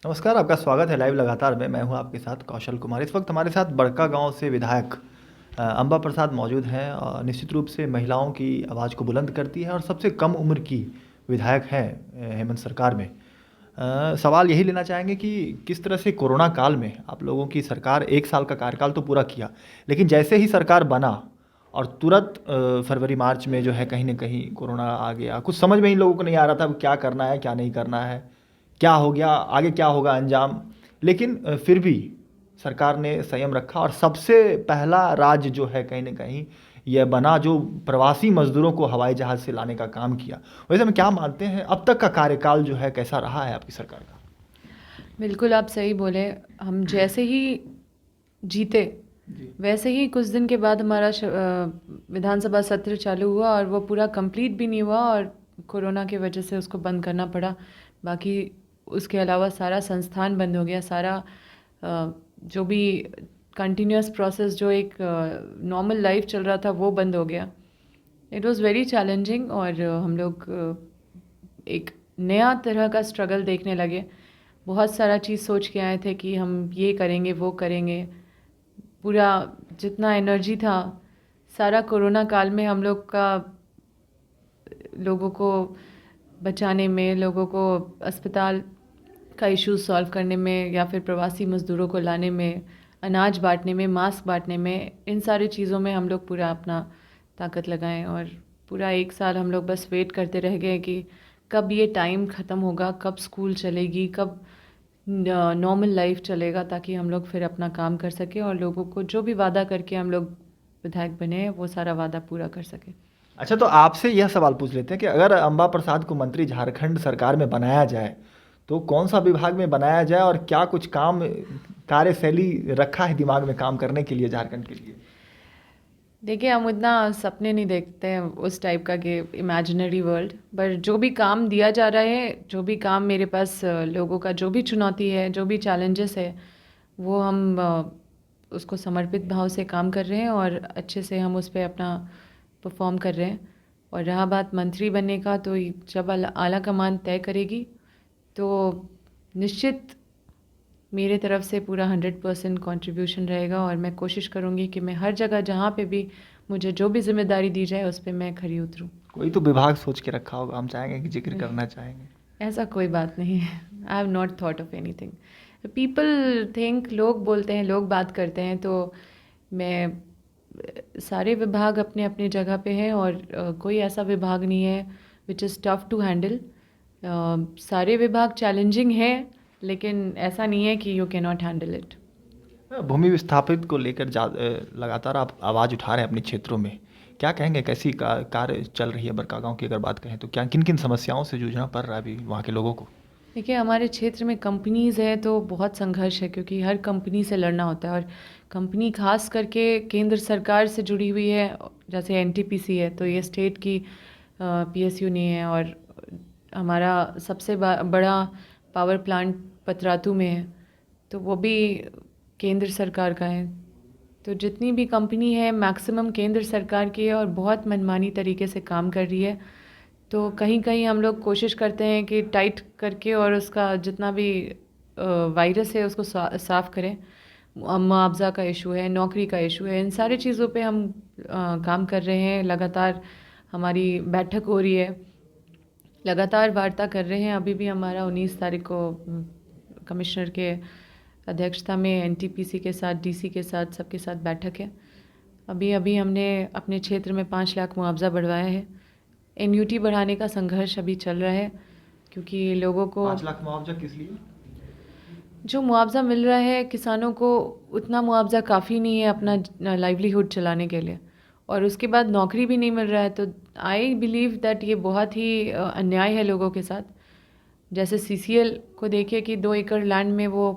नमस्कार, आपका स्वागत है लाइव लगातार में। मैं हूं आपके साथ कौशल कुमार। इस वक्त हमारे साथ बड़कागांव से विधायक अंबा प्रसाद मौजूद हैं और निश्चित रूप से महिलाओं की आवाज़ को बुलंद करती है और सबसे कम उम्र की विधायक हैं हेमंत सरकार में। सवाल यही लेना चाहेंगे कि किस तरह से कोरोना काल में आप लोगों की सरकार 1 साल का कार्यकाल तो पूरा किया, लेकिन जैसे ही सरकार बना और तुरंत फरवरी मार्च में जो है कहीं ना कहीं कोरोना आ गया। कुछ समझ में ही लोगों को नहीं आ रहा था अब क्या करना है क्या नहीं करना है, क्या हो गया आगे, क्या होगा अंजाम। लेकिन फिर भी सरकार ने संयम रखा और सबसे पहला राज्य जो है कहीं ना कहीं यह बना जो प्रवासी मजदूरों को हवाई जहाज़ से लाने का काम किया। वैसे हम क्या मानते हैं अब तक का कार्यकाल जो है कैसा रहा है आपकी सरकार का? बिल्कुल आप सही बोले। हम जैसे ही जीते जी। वैसे ही कुछ दिन के बाद हमारा विधानसभा सत्र चालू हुआ और वो पूरा कंप्लीट भी नहीं हुआ और कोरोना की वजह से उसको बंद करना पड़ा। बाकी उसके अलावा सारा संस्थान बंद हो गया। सारा जो भी कंटिन्यूअस प्रोसेस जो एक नॉर्मल लाइफ चल रहा था वो बंद हो गया। इट वाज वेरी चैलेंजिंग और हम लोग एक नया तरह का स्ट्रगल देखने लगे। बहुत सारा चीज़ सोच के आए थे कि हम ये करेंगे वो करेंगे। पूरा जितना एनर्जी था सारा कोरोना काल में हम लोग का लोगों को बचाने में, लोगों को अस्पताल का इश्यूज सॉल्व करने में या फिर प्रवासी मज़दूरों को लाने में, अनाज बांटने में, मास्क बांटने में, इन सारी चीज़ों में हम लोग पूरा अपना ताकत लगाएं। और पूरा 1 साल हम लोग बस वेट करते रह गए कि कब ये टाइम ख़त्म होगा, कब स्कूल चलेगी, कब नॉर्मल लाइफ चलेगा, ताकि हम लोग फिर अपना काम कर सकें और लोगों को जो भी वादा करके हम लोग विधायक बने हैं वो सारा वादा पूरा कर सकें। अच्छा, तो आपसे यह सवाल पूछ लेते हैं कि अगर अंबा प्रसाद को मंत्री झारखंड सरकार में बनाया जाए तो कौन सा विभाग में बनाया जाए और क्या कुछ काम कार्यशैली रखा है दिमाग में काम करने के लिए झारखंड के लिए? देखिए, हम उतना सपने नहीं देखते हैं उस टाइप का कि इमेजिनरी वर्ल्ड, पर जो भी काम दिया जा रहा है, जो भी काम मेरे पास लोगों का जो भी चुनौती है, जो भी चैलेंजेस है, वो हम उसको समर्पित भाव से काम कर रहे हैं और अच्छे से हम उस पे अपना परफॉर्म कर रहे हैं। और रहा बात मंत्री बनने का, तो जब आला कमान तय करेगी तो निश्चित मेरे तरफ से पूरा 100% कंट्रीब्यूशन रहेगा और मैं कोशिश करूँगी कि मैं हर जगह जहाँ पे भी मुझे जो भी जिम्मेदारी दी जाए उस पे मैं खरी उतरूँ। कोई तो विभाग सोच के रखा होगा, हम चाहेंगे कि जिक्र नहीं, करना चाहेंगे। ऐसा कोई बात नहीं है। I have not thought of anything. People think, लोग बोलते हैं, लोग बात करते हैं, तो मैं सारे विभाग अपने अपने जगह पे हैं और कोई ऐसा विभाग नहीं है which is tough to handle. सारे विभाग चैलेंजिंग हैं, लेकिन ऐसा नहीं है कि you can not handle it. भूमि विस्थापित को लेकर लगातार आप आवाज़ उठा रहे हैं अपने क्षेत्रों में। क्या कहेंगे कैसी कार्य चल रही है बड़कागांव की अगर बात कहें तो क्या किन किन समस्याओं से जूझना पड़ रहा है अभी वहाँ के लोगों को? देखिए, हमारे क्षेत्र में कंपनीज़ है तो बहुत संघर्ष है, क्योंकि हर कंपनी से लड़ना होता है और कंपनी खास करके केंद्र सरकार से जुड़ी हुई है। जैसे एनटीपीसी है तो ये स्टेट की पीएसयू नहीं है, और हमारा सबसे बड़ा पावर प्लांट पतरातू में है तो वो भी केंद्र सरकार का है। तो जितनी भी कंपनी है मैक्सिमम केंद्र सरकार की है और बहुत मनमानी तरीके से काम कर रही है। तो कहीं कहीं हम लोग कोशिश करते हैं कि टाइट करके और उसका जितना भी वायरस है उसको साफ़ करें। मुआवजा का इशू है, नौकरी का इशू है, इन सारी चीज़ों पे हम काम कर रहे हैं। लगातार हमारी बैठक हो रही है, लगातार वार्ता कर रहे हैं। अभी भी हमारा 19 तारीख को कमिश्नर के अध्यक्षता में एनटीपीसी के साथ, डीसी के साथ, सबके साथ बैठक है। अभी अभी हमने अपने क्षेत्र में 5 लाख मुआवजा बढ़वाया है। एनयूटी बढ़ाने का संघर्ष अभी चल रहा है, क्योंकि लोगों को 5 लाख मुआवजा किस लिए? जो मुआवजा मिल रहा है किसानों को, उतना मुआवजा काफ़ी नहीं है अपना लाइवलीहुड चलाने के लिए, और उसके बाद नौकरी भी नहीं मिल रहा है। तो आई बिलीव दैट ये बहुत ही अन्याय है लोगों के साथ। जैसे सीसीएल को देखिए कि 2 एकड़ लैंड में वो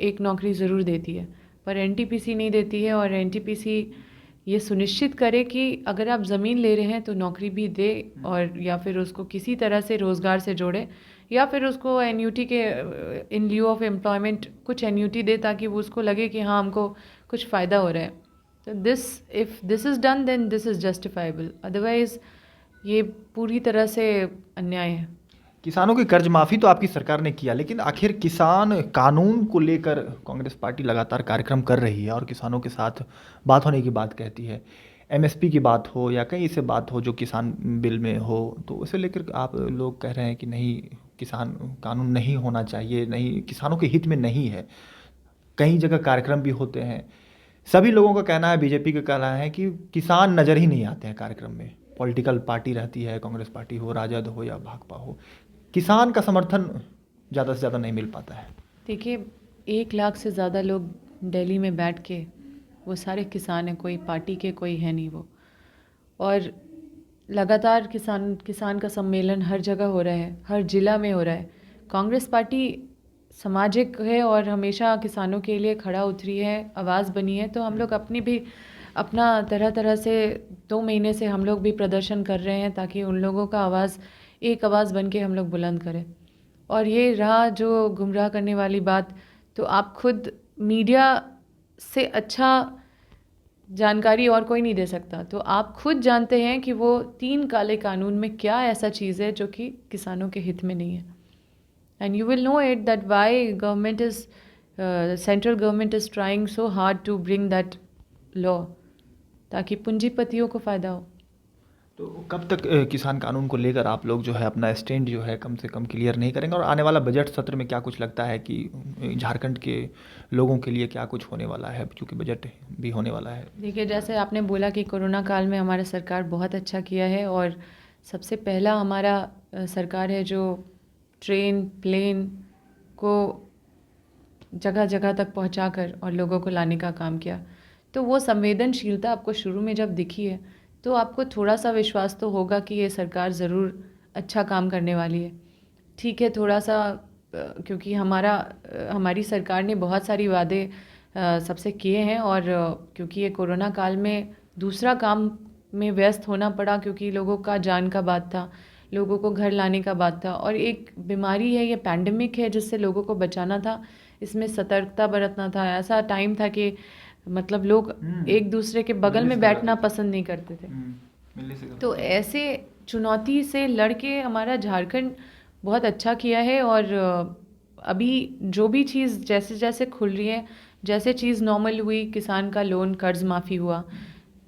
एक नौकरी ज़रूर देती है, पर एनटीपीसी नहीं देती है। और एनटीपीसी ये सुनिश्चित करे कि अगर आप ज़मीन ले रहे हैं तो नौकरी भी दे, और या फिर उसको किसी तरह से रोज़गार से जोड़े, या फिर उसको एनयूटी के इन ल्यू ऑफ एम्प्लॉयमेंट कुछ एनयूटी दे, ताकि वो उसको लगे कि हाँ हमको कुछ फ़ायदा हो रहा है। तो if this is done then this is justifiable, otherwise ये पूरी तरह से अन्याय है। किसानों की कर्ज माफ़ी तो आपकी सरकार ने किया, लेकिन आखिर किसान कानून को लेकर कांग्रेस पार्टी लगातार कार्यक्रम कर रही है और किसानों के साथ बात होने की बात कहती है। एमएसपी की बात हो या कहीं से बात हो जो किसान बिल में हो, तो उसे लेकर आप लोग कह रहे हैं कि नहीं, किसान कानून नहीं होना चाहिए, नहीं, किसानों के हित में नहीं है। कई जगह कार्यक्रम भी होते हैं। सभी लोगों का कहना है, बीजेपी का कहना है कि किसान नज़र ही नहीं आते हैं कार्यक्रम में। पॉलिटिकल पार्टी रहती है, कांग्रेस पार्टी हो, राजद हो या भाकपा हो, किसान का समर्थन ज़्यादा से ज़्यादा नहीं मिल पाता है। देखिए, 1 लाख से ज़्यादा लोग दिल्ली में बैठ के, वो सारे किसान हैं, कोई पार्टी के कोई है नहीं वो। और लगातार किसान किसान का सम्मेलन हर जगह हो रहा है, हर जिला में हो रहा है। कांग्रेस पार्टी सामाजिक है और हमेशा किसानों के लिए खड़ा उतरी है, आवाज़ बनी है। तो हम लोग अपनी भी अपना तरह तरह से 2 महीने से हम लोग भी प्रदर्शन कर रहे हैं ताकि उन लोगों का आवाज़ एक आवाज़ बन के हम लोग बुलंद करें। और ये रहा जो गुमराह करने वाली बात, तो आप खुद मीडिया से अच्छा जानकारी और कोई नहीं दे सकता। तो आप खुद जानते हैं कि वो 3 काले कानून में क्या ऐसा चीज़ है जो कि किसानों के हित में नहीं है। And you will know it that why government is central government is trying so hard to bring that law, ताकि पूंजीपतियों को फ़ायदा हो। तो कब तक किसान कानून को लेकर आप लोग जो है अपना स्टैंड जो है कम से कम क्लियर नहीं करेंगे, और आने वाला बजट सत्र में क्या कुछ लगता है कि झारखंड के लोगों के लिए क्या कुछ होने वाला है, क्योंकि बजट भी होने वाला है? देखिए, जैसे आपने बोला कि कोरोना काल में हमारा सरकार बहुत अच्छा किया है, और सबसे पहला हमारा सरकार है जो ट्रेन प्लेन को जगह जगह तक पहुंचाकर और लोगों को लाने का काम किया। तो वो संवेदनशीलता आपको शुरू में जब दिखी है, तो आपको थोड़ा सा विश्वास तो होगा कि ये सरकार ज़रूर अच्छा काम करने वाली है। ठीक है, थोड़ा सा क्योंकि हमारी सरकार ने बहुत सारी वादे सबसे किए हैं, और क्योंकि ये कोरोना काल में दूसरा काम में व्यस्त होना पड़ा, क्योंकि लोगों का जान का बात था, लोगों को घर लाने का बात था, और एक बीमारी है, ये पैंडेमिक है जिससे लोगों को बचाना था, इसमें सतर्कता बरतना था। ऐसा टाइम था कि मतलब लोग एक दूसरे के बगल में बैठना पसंद नहीं करते थे। तो ऐसे चुनौती से लड़के हमारा झारखंड बहुत अच्छा किया है। और अभी जो भी चीज़ जैसे जैसे खुल रही है, जैसे चीज़ नॉर्मल हुई, किसान का लोन कर्ज माफ़ी हुआ,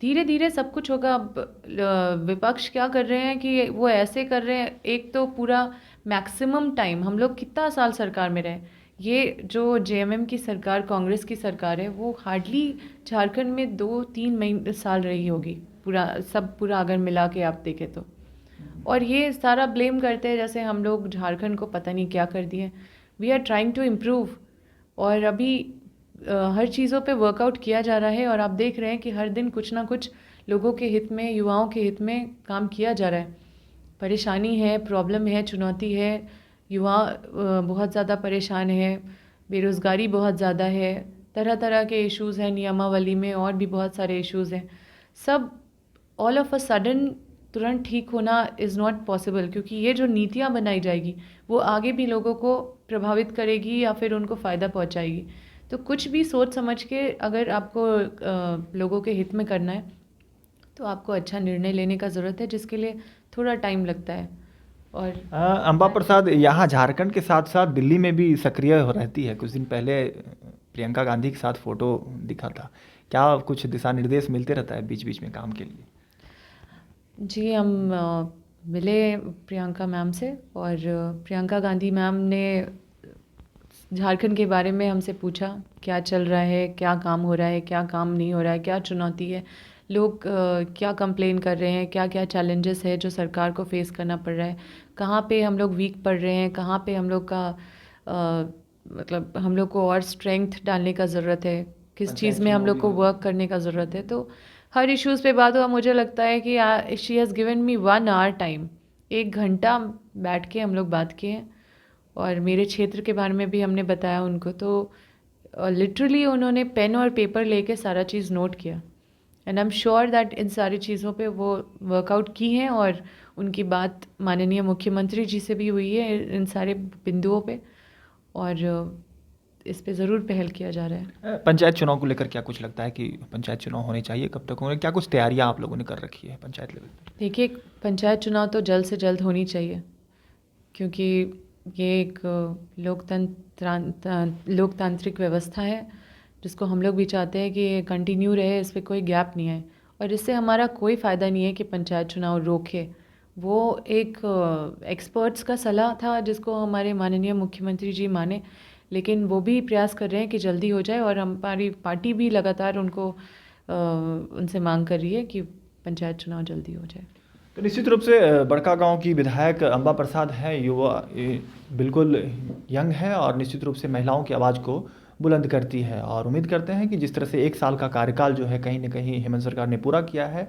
धीरे धीरे सब कुछ होगा। अब विपक्ष क्या कर रहे हैं कि वो ऐसे कर रहे हैं, एक तो पूरा मैक्सिमम टाइम, हम लोग कितना साल सरकार में रहे, ये जो जेएमएम की सरकार, कांग्रेस की सरकार है, वो हार्डली झारखंड में 2-3 महीने साल रही होगी, पूरा अगर मिला के आप देखें तो। और ये सारा ब्लेम करते हैं जैसे हम लोग झारखंड को पता नहीं क्या कर दिए। We are trying to improve, और अभी हर चीज़ों पे वर्कआउट किया जा रहा है, और आप देख रहे हैं कि हर दिन कुछ ना कुछ लोगों के हित में, युवाओं के हित में काम किया जा रहा है। परेशानी है, प्रॉब्लम है, चुनौती है, युवा बहुत ज़्यादा परेशान है, बेरोज़गारी बहुत ज़्यादा है, तरह तरह के इश्यूज़ हैं नियमावली में, और भी बहुत सारे इश्यूज़ हैं। सब ऑल ऑफ अ सडन तुरंत ठीक होना इज़ नॉट पॉसिबल, क्योंकि ये जो नीतियाँ बनाई जाएगी वो आगे भी लोगों को प्रभावित करेगी या फिर उनको फ़ायदा पहुँचाएगी। तो कुछ भी सोच समझ के अगर आपको लोगों के हित में करना है, तो आपको अच्छा निर्णय लेने का ज़रूरत है, जिसके लिए थोड़ा टाइम लगता है। और अम्बा प्रसाद यहाँ झारखंड के साथ साथ दिल्ली में भी सक्रिय हो रहती है। कुछ दिन पहले प्रियंका गांधी के साथ फोटो दिखा था। क्या कुछ दिशा निर्देश मिलते रहता है बीच बीच में काम के लिए? जी, हम मिले प्रियंका मैम से, और प्रियंका गांधी मैम ने झारखंड के बारे में हमसे पूछा, क्या चल रहा है, क्या काम हो रहा है, क्या काम नहीं हो रहा है, क्या चुनौती है, लोग क्या कंप्लेन कर रहे हैं, क्या क्या चैलेंजेस है जो सरकार को फेस करना पड़ रहा है, कहाँ पे हम लोग वीक पड़ रहे हैं, कहाँ पे हम लोग का मतलब हम लोग को और स्ट्रेंथ डालने का ज़रूरत है, किस चीज़ में हम लोग को वर्क करने का ज़रूरत है। तो हर इश्यूज़ पे बात हुआ। मुझे लगता है कि she has given me 1 hour time, 1 घंटा बैठ के हम लोग बात किए हैं, और मेरे क्षेत्र के बारे में भी हमने बताया उनको। तो लिटरली उन्होंने पेन और पेपर लेके सारा चीज़ नोट किया, and I am sure that in सारी चीज़ों पे वो वर्कआउट की हैं, और उनकी बात माननीय मुख्यमंत्री जी से भी हुई है इन सारे बिंदुओं पे, और इस पे ज़रूर पहल किया जा रहा है। पंचायत चुनाव को लेकर क्या कुछ लगता है कि पंचायत चुनाव होने चाहिए, कब तक होंगे, क्या कुछ तैयारियां आप लोगों ने कर रखी है पंचायत लेवल पर? देखिए, पंचायत चुनाव तो जल्द से जल्द होनी चाहिए, क्योंकि ये एक लोकतांत्रिक व्यवस्था है जिसको हम लोग भी चाहते हैं कि ये कंटिन्यू रहे, इस पर कोई गैप नहीं आए। और इससे हमारा कोई फ़ायदा नहीं है कि पंचायत चुनाव रोके। वो एक एक्सपर्ट्स का सलाह था जिसको हमारे माननीय मुख्यमंत्री जी माने, लेकिन वो भी प्रयास कर रहे हैं कि जल्दी हो जाए, और हमारी पार्टी भी लगातार उनसे मांग कर रही है कि पंचायत चुनाव जल्दी हो जाए। तो निश्चित रूप से बड़कागांव की विधायक अंबा प्रसाद हैं, युवा बिल्कुल यंग है और निश्चित रूप से महिलाओं की आवाज़ को बुलंद करती है। और उम्मीद करते हैं कि जिस तरह से 1 साल का कार्यकाल जो है कहीं न कहीं हेमंत सरकार ने पूरा किया है,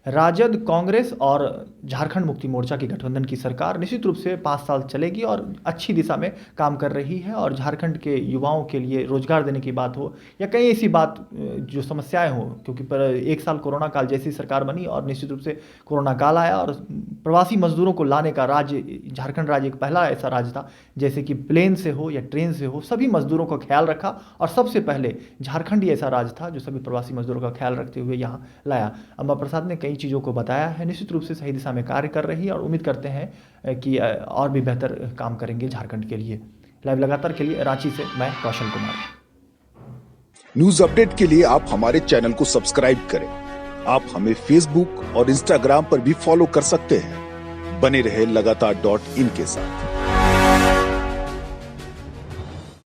राजद, कांग्रेस और झारखंड मुक्ति मोर्चा की गठबंधन की सरकार निश्चित रूप से 5 साल चलेगी और अच्छी दिशा में काम कर रही है। और झारखंड के युवाओं के लिए रोजगार देने की बात हो या कई ऐसी बात जो समस्याएं हो, क्योंकि पर 1 साल कोरोना काल जैसी सरकार बनी और निश्चित रूप से कोरोना काल आया और प्रवासी मजदूरों को लाने का राज्य, झारखंड राज्य एक पहला ऐसा राज्य था जैसे कि प्लेन से हो या ट्रेन से हो, सभी मजदूरों का ख्याल रखा और सबसे पहले झारखंड ही ऐसा राज्य था जो सभी प्रवासी मजदूरों का ख्याल रखते हुए यहाँ लाया। अंबा प्रसाद ने कई चीज़ों को बताया है, निश्चित रूप से सही दिशा में कार्य कर रही है और उम्मीद करते हैं कि और भी बेहतर काम करेंगे झारखंड के लिए। लाइव लगातार के लिए रांची से मैं कौशल कुमार। न्यूज अपडेट के लिए आप हमारे चैनल को सब्सक्राइब करें। आप हमें फेसबुक और इंस्टाग्राम पर भी फॉलो कर सकते हैं। बने रहे लगातार.in के साथ।